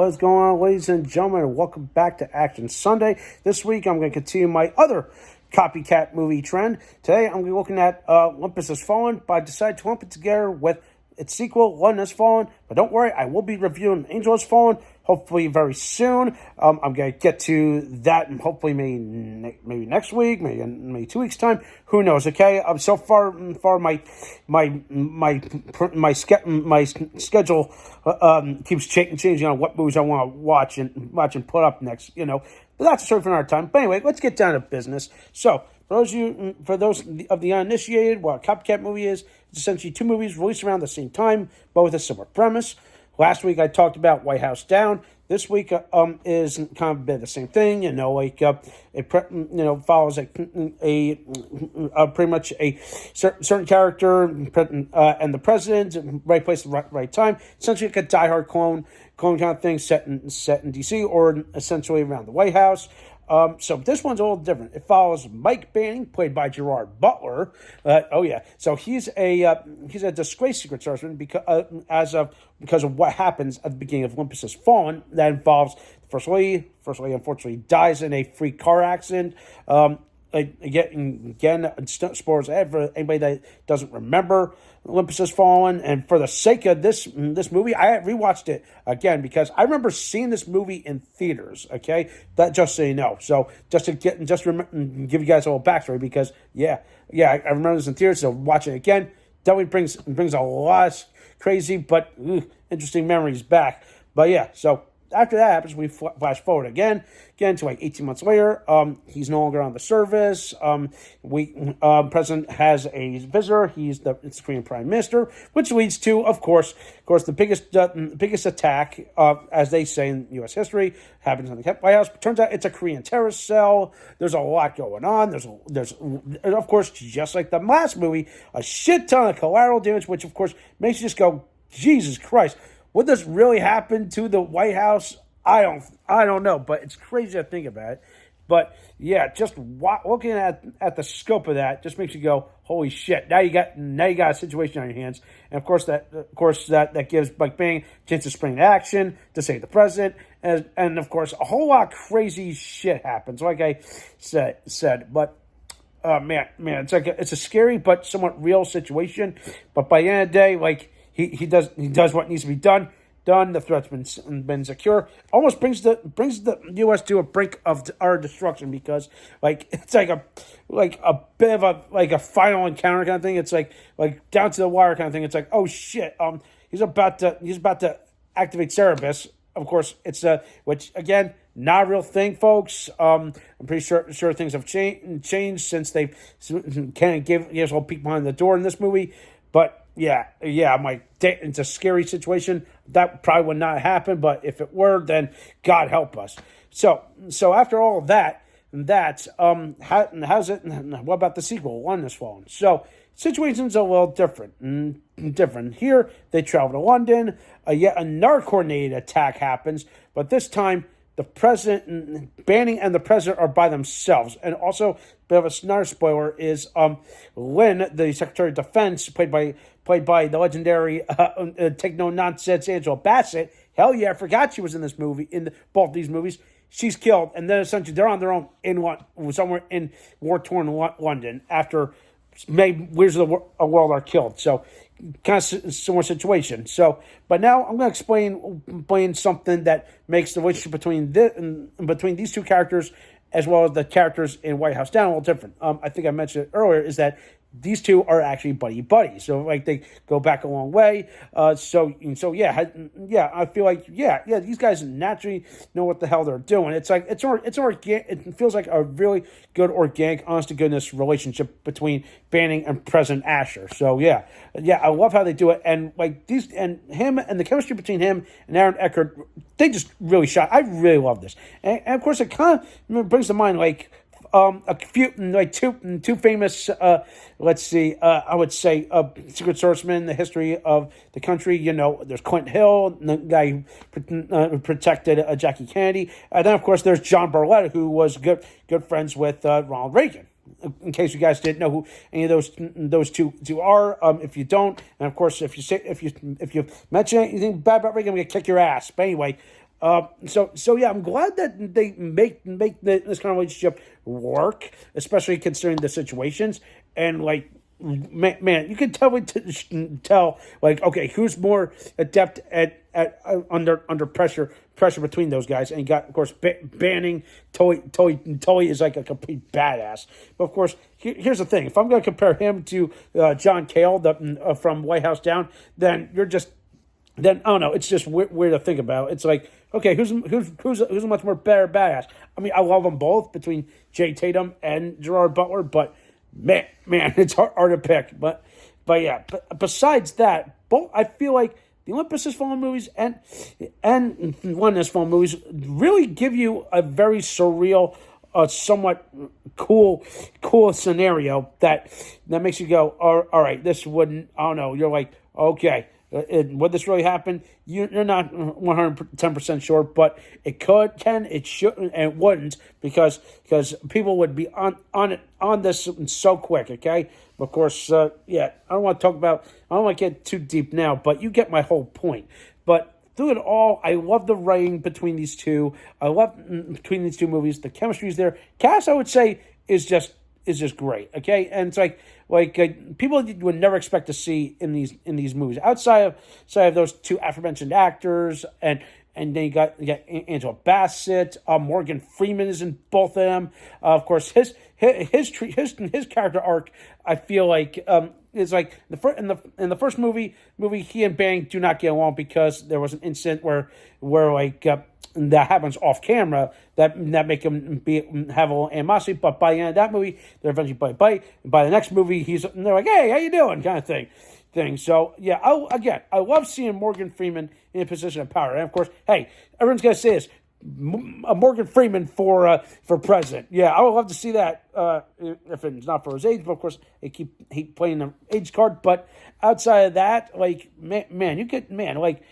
What is going on, ladies and gentlemen, and welcome back to Action Sunday. This week, I'm going to continue my other copycat movie trend. Today, I'm going to be looking at Olympus Has Fallen, but I decided to lump it together with its sequel, London Has Fallen. But don't worry, I will be reviewing Angel Has Fallen, hopefully very soon. I'm going to get to that, and hopefully maybe next week, maybe 2 weeks time. Who knows? Okay. So far my schedule keeps changing on what movies I want to watch and put up next. But that's a story for another time. But anyway, let's get down to business. So for those of the uninitiated, what a copycat movie is, it's essentially two movies released around the same time, but with a similar premise. Last week I talked about White House Down. This week is kind of a bit of the same thing. It follows a pretty much a certain character and the president, right place, right time. Essentially like a Die Hard clone kind of thing set in DC or essentially around the White House. So this one's a little different. It follows Mike Banning, played by Gerard Butler. So he's a disgraced Secret Serviceman because of what happens at the beginning of Olympus Has Fallen. That involves First Lady unfortunately dies in a freak car accident. Again, spoilers ahead for anybody that doesn't remember Olympus Has Fallen. And for the sake of this movie, I rewatched it again because I remember seeing this movie in theaters. Okay, that just so you know. So give you guys a little backstory because I remember this in theaters. So watching it again definitely brings a lot of crazy but interesting memories back. But yeah, so after that happens, we flash forward again to like 18 months later. He's no longer on the service. President has a visitor. It's the Korean Prime Minister, which leads to, of course, the biggest attack, as they say in U.S. history, happens in the White House. But turns out it's a Korean terrorist cell. There's a lot going on. There's of course, just like the last movie, a shit ton of collateral damage, which of course makes you just go, Jesus Christ. Would this really happen to the White House? I don't know, but it's crazy to think about it. But yeah, just looking at the scope of that just makes you go, holy shit! Now you got a situation on your hands, and of course that gives Mike Banning a chance to spring into action to save the president, and of course a whole lot of crazy shit happens, like I said. But man, it's a scary but somewhat real situation. But by the end of the day, like. He does what needs to be done. The threat's been secure. Almost brings the U.S. to a brink of our destruction because it's like a bit of a final encounter kind of thing. It's like down to the wire kind of thing. It's like, oh shit, he's about to activate Cerebus. Of course, it's which again not a real thing, folks. I'm pretty sure things have changed since they kind of gave us a little peek behind the door in this movie, but. Yeah, I'm like, it's a scary situation. That probably would not happen, but if it were, then God help us. So after all of that, how's it? What about the sequel, London Has Fallen? So situation's a little different. Here, they travel to London. Yet another coordinated attack happens, but this time the president, Banning and the president are by themselves. And also, a bit of another spoiler is Lynn, the Secretary of Defense, played by the legendary take no nonsense Angela Bassett. Hell yeah, I forgot she was in this movie, both these movies. She's killed, and then essentially they're on their own somewhere in war-torn London after leaders of the world are killed. So kind of similar situation. So, but now I'm going to explain something that makes the relationship between these two characters, as well as the characters in White House Down, a little different. I think I mentioned it earlier, is that these two are actually buddy. So they go back a long way. So I feel like these guys naturally know what the hell they're doing. It's like it's organic. It feels like a really good organic, honest to goodness relationship between Banning and President Asher. So I love how they do it, and him and the chemistry between him and Aaron Eckhart, they just really shot. I really love this, and of course it kind of brings to mind a few two famous I would say Secret Servicemen in the history of the country. There's Clint Hill, the guy who protected Jackie Kennedy, and then of course there's John Barletta, who was good friends with Ronald Reagan. In case you guys didn't know who any of those two are, if you don't, and of course if you mention anything bad about Reagan, I'm gonna kick your ass. But anyway, So yeah, I'm glad that they make this kind of relationship work, especially considering the situations. And like, man, you can tell like, okay, who's more adept at under pressure between those guys. And you got, of course, Banning. Tully is like a complete badass. But of course, here's the thing: if I'm going to compare him to John Cale, from White House Down, then you're just then I don't know. It's just weird to think about. It's like, okay, who's a much more better badass? I mean, I love them both between Jay Tatum and Gerard Butler, but man, it's hard to pick. But yeah. But besides that, both I feel like the Olympus Has Fallen movies and London Has Fallen movies really give you a very surreal, somewhat cool scenario that makes you go, all right, this wouldn't. I don't know. You're like, okay. Would this really happen? You're not 110% sure, but it it should, and it wouldn't because people would be on this so quick. Okay, of course, yeah. I don't want to get too deep now, but you get my whole point. But through it all, I love the writing between these two. I love between these two movies. The chemistry is there. Cast, I would say, is just great. Okay, and it's like people you would never expect to see in these movies outside of those two aforementioned actors, and then you got Angela Bassett, Morgan Freeman is in both of them. Of course, his character arc, I feel like, is like in the first movie, he and Bang do not get along because there was an incident where that happens off camera that make him have a little animosity. But by the end of that movie, they're eventually bite. And by the next movie, they're like, hey, how you doing, kind of thing. So yeah, I love seeing Morgan Freeman in a position of power. And of course, hey, everyone's gonna say this. Morgan Freeman for president. Yeah, I would love to see that if it's not for his age, but of course they keep playing the age card. But outside of that, like, like,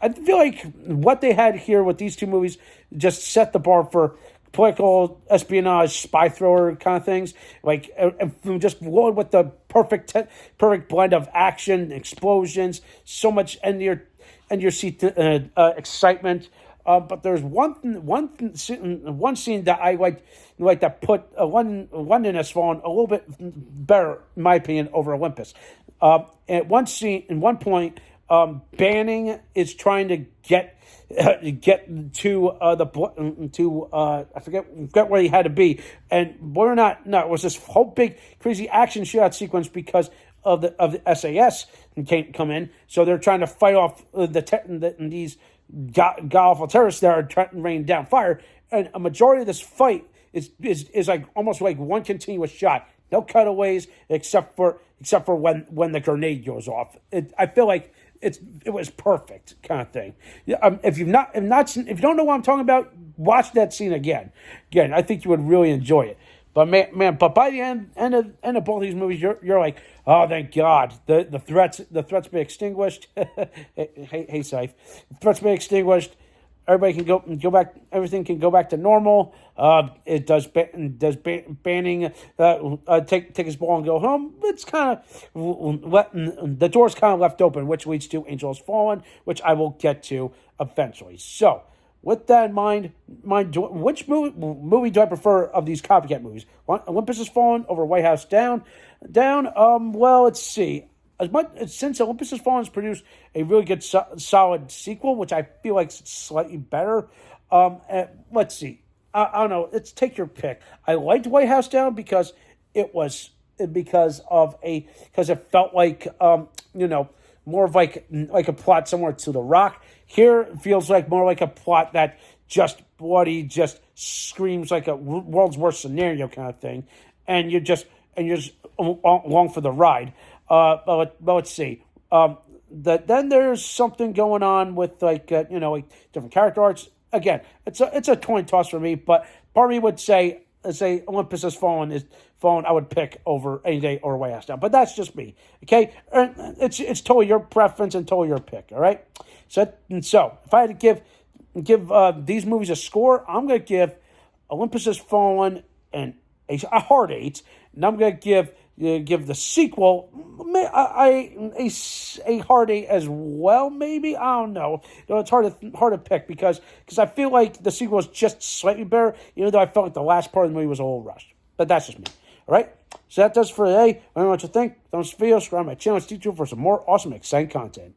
I feel like what they had here with these two movies just set the bar for political espionage, spy thriller kind of things. Like, just loaded with the perfect blend of action, explosions, so much end your seat excitement. But there's one scene that I like that put London Has Fallen a little bit better, in my opinion, over Olympus. At one point, Banning is trying to get to I forget where he had to be, and believe it or not, no, it was this whole big crazy action shootout sequence because of the SAS can't come in, so they're trying to fight off these god-awful terrorists that are trying to rain down fire, and a majority of this fight is like almost like one continuous shot, no cutaways except for when the grenade goes off. I feel like it was perfect kind of thing. If you don't know what I'm talking about, watch that scene again. I think you would really enjoy it. But but by the end of both these movies, you're like, oh, thank God, the threats be extinguished. hey, Saif, the threats be extinguished. Everybody can go back. Everything can go back to normal. It does Banning take his ball and go home. It's kind of the door's kind of left open, which leads to Angel Has Fallen, which I will get to eventually. So, with that in mind, which movie do I prefer of these copycat movies? Olympus Has Fallen over White House Down. Well, let's see. Since Olympus Has Fallen has produced a really good solid sequel, which I feel like is slightly better. Let's see. I don't know. Let's take your pick. I liked White House Down because it felt like more of like a plot similar to The Rock. Here it feels like more like a plot that just screams like a world's worst scenario kind of thing, and you're just along for the ride. But let's see. Then there's something going on with like different character arcs. Again, it's a coin toss for me, but part of me would say Olympus Has Fallen I would pick over any day or White House Down. But that's just me. Okay, it's totally your preference and totally your pick. All right. So if I had to give these movies a score, I'm going to give Olympus Has Fallen a hard 8, and I'm going to give give the sequel a hard 8 as well. Maybe, I don't know. It's hard to pick because I feel like the sequel is just slightly better, even though I felt like the last part of the movie was a little rushed. But that's just me. All right. So that does for today. I don't know what you think. Don't forget to subscribe to my channel. Stay tuned for some more awesome, exciting content.